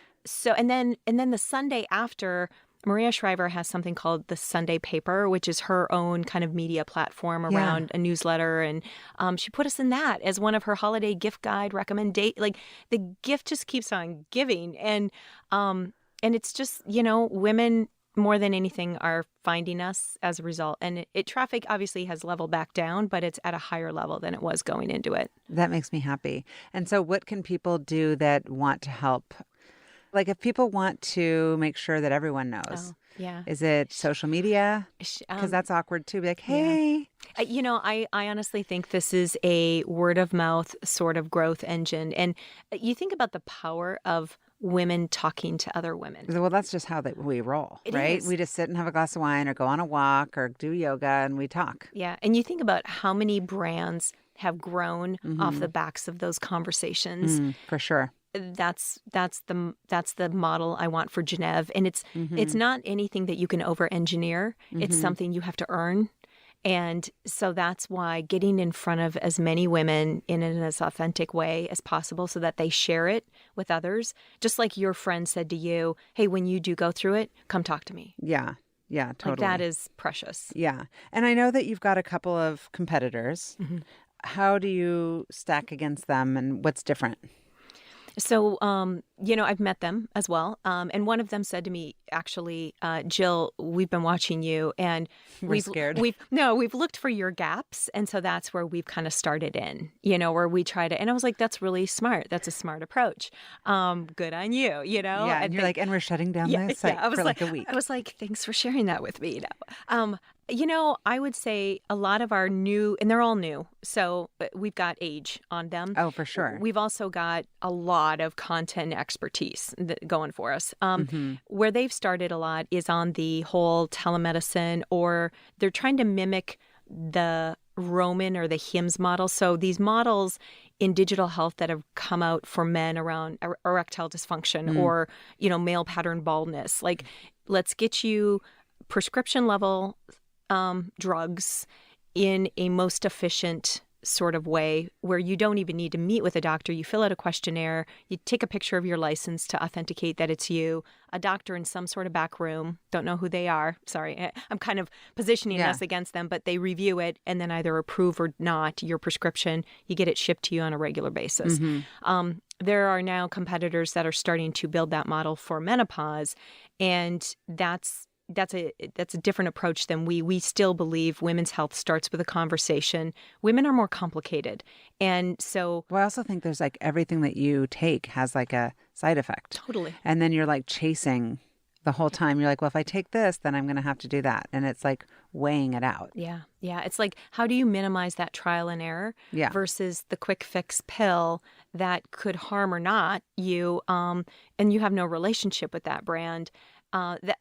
and then the Sunday after, Maria Shriver has something called the Sunday Paper, which is her own kind of media platform around a newsletter. And she put us in that as one of her holiday gift guide recommendation. Like the gift just keeps on giving. And it's just, women more than anything are finding us as a result. And traffic obviously has leveled back down, but it's at a higher level than it was going into it. That makes me happy. And so what can people do that want to help? Like if people want to make sure that everyone knows, is it social media? Because that's awkward too. Be like, hey. I honestly think this is a word of mouth sort of growth engine. And you think about the power of women talking to other women. Well, that's just how we roll, right? We just sit and have a glass of wine or go on a walk or do yoga and we talk. Yeah. And you think about how many brands have grown off the backs of those conversations. For sure. That's the model I want for Gennev. And it's not anything that you can over-engineer. It's something you have to earn. And so that's why getting in front of as many women in an as authentic way as possible so that they share it with others. Just like your friend said to you, hey, when you do go through it, come talk to me. Yeah. Yeah, totally. Like that is precious. Yeah. And I know that you've got a couple of competitors. How do you stack against them and what's different? So, I've met them as well. And one of them said to me, actually, Jill, we've been watching you and we're scared. We've looked for your gaps. And so that's where we've kind of started in, where we try to, and I was like, that's really smart. That's a smart approach. Good on you, Yeah. And you're like, and we're shutting down the site for like a week. I was like, thanks for sharing that with me. I would say a lot of our new, and they're all new, so we've got age on them. Oh, for sure. We've also got a lot of content expertise going for us. Where they've started a lot is on the whole telemedicine, or they're trying to mimic the Roman or the HIMSS model. So these models in digital health that have come out for men around erectile dysfunction or, male pattern baldness. Like, let's get you prescription level drugs in a most efficient sort of way where you don't even need to meet with a doctor. You fill out a questionnaire, you take a picture of your license to authenticate that it's you, a doctor in some sort of back room, don't know who they are. Sorry, I'm kind of positioning us against them, but they review it and then either approve or not your prescription. You get it shipped to you on a regular basis. There are now competitors that are starting to build that model for menopause, and that's a different approach than we still believe women's health starts with a conversation. Women are more complicated. And so I also think there's like everything that you take has like a side effect. Totally. And then you're like chasing the whole time. You're like, well, if I take this, then I'm going to have to do that. And it's like weighing it out. Yeah. Yeah. It's like, how do you minimize that trial and error versus the quick fix pill that could harm or not you, and you have no relationship with that brand.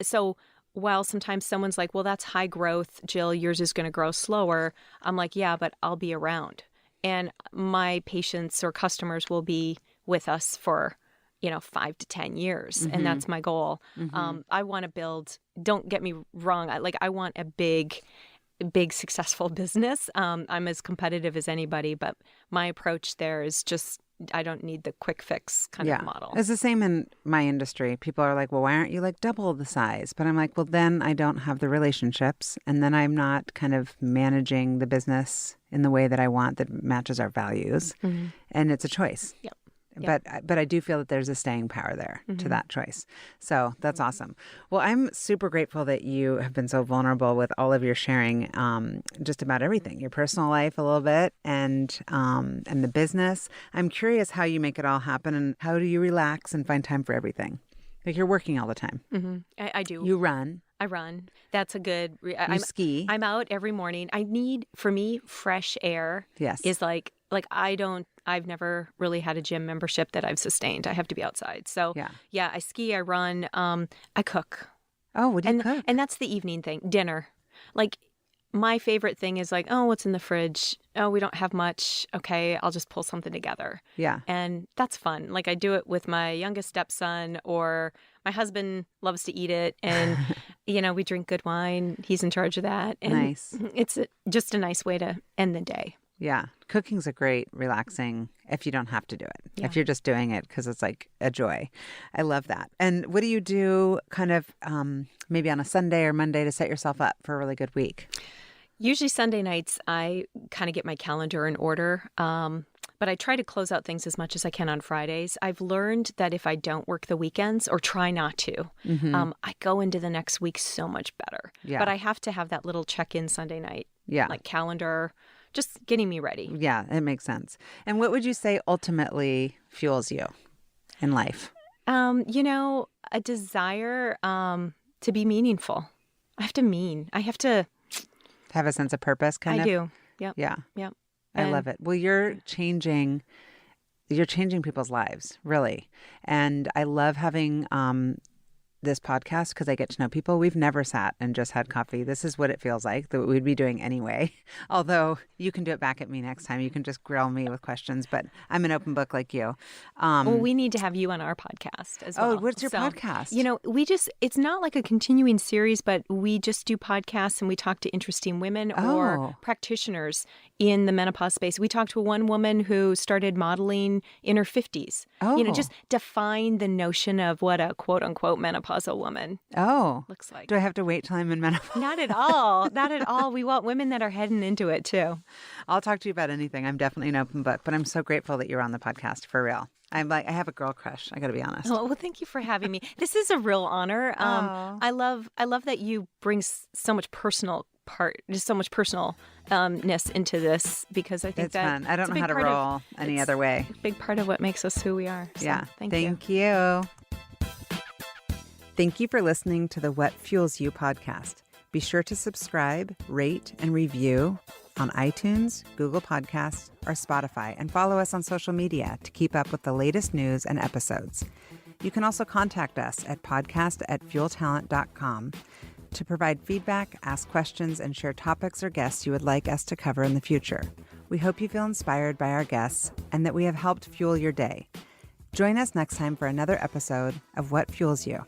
So while sometimes someone's like, well, that's high growth, Jill, yours is going to grow slower. I'm like, yeah, but I'll be around. And my patients or customers will be with us for, 5 to 10 years. And that's my goal. I want to build, don't get me wrong. I want a big successful business. I'm as competitive as anybody, but my approach there is just, I don't need the quick fix kind of model. It's the same in my industry. People are like, well, why aren't you like double the size? But I'm like, well, then I don't have the relationships. And then I'm not kind of managing the business in the way that I want that matches our values. And it's a choice. Yep. But I do feel that there's a staying power there to that choice. So that's awesome. Well, I'm super grateful that you have been so vulnerable with all of your sharing, just about everything, your personal life a little bit and the business. I'm curious how you make it all happen and how do you relax and find time for everything? Like you're working all the time. I do. You run. I run. That's a good... You ski. I'm out every morning. For me, fresh air is like I've never really had a gym membership that I've sustained. I have to be outside. So yeah, I ski, I run, I cook. Oh, what do you cook? And that's the evening thing, dinner. Like my favorite thing is like, oh, what's in the fridge? Oh, we don't have much. Okay, I'll just pull something together. Yeah. And that's fun. Like I do it with my youngest stepson, or my husband loves to eat it. And, we drink good wine. He's in charge of that. And nice. It's just a nice way to end the day. Yeah. Cooking's a great relaxing if you don't have to do it. Yeah. If you're just doing it because it's like a joy. I love that. And what do you do kind of maybe on a Sunday or Monday to set yourself up for a really good week? Usually Sunday nights, I kind of get my calendar in order. But I try to close out things as much as I can on Fridays. I've learned that if I don't work the weekends or try not to, I go into the next week so much better. Yeah. But I have to have that little check-in Sunday night, like calendar, just getting me ready. Yeah, it makes sense. And what would you say ultimately fuels you in life? A desire to be meaningful. I have to have a sense of purpose, kind of? I do. Yep. Yeah. Yep. I love it. Well, you're changing people's lives, really. And I love having this podcast because I get to know people. We've never sat and just had coffee. This is what it feels like that we'd be doing anyway. Although you can do it back at me next time. You can just grill me with questions, but I'm an open book like you. Well, we need to have you on our podcast as well. Oh, what's your podcast? It's not like a continuing series, but we just do podcasts and we talk to interesting women or practitioners in the menopause space. We talked to one woman who started modeling in her 50s. Oh. Just define the notion of what a quote unquote menopausal woman looks like. Do I have to wait till I'm in menopause? Not at all. Not at all. We want women that are heading into it too. I'll talk to you about anything. I'm definitely an open book, but I'm so grateful that you're on the podcast for real. I have a girl crush. I got to be honest. Oh, well, thank you for having me. This is a real honor. I love that you bring so much personalness into this because I think it's fun. I don't know how to roll any other way. It's a big part of what makes us who we are. So, yeah. Thank you. Thank you for listening to the What Fuels You podcast. Be sure to subscribe, rate, and review on iTunes, Google Podcasts, or Spotify, and follow us on social media to keep up with the latest news and episodes. You can also contact us at podcast@fueltalent.com to provide feedback, ask questions, and share topics or guests you would like us to cover in the future. We hope you feel inspired by our guests and that we have helped fuel your day. Join us next time for another episode of What Fuels You.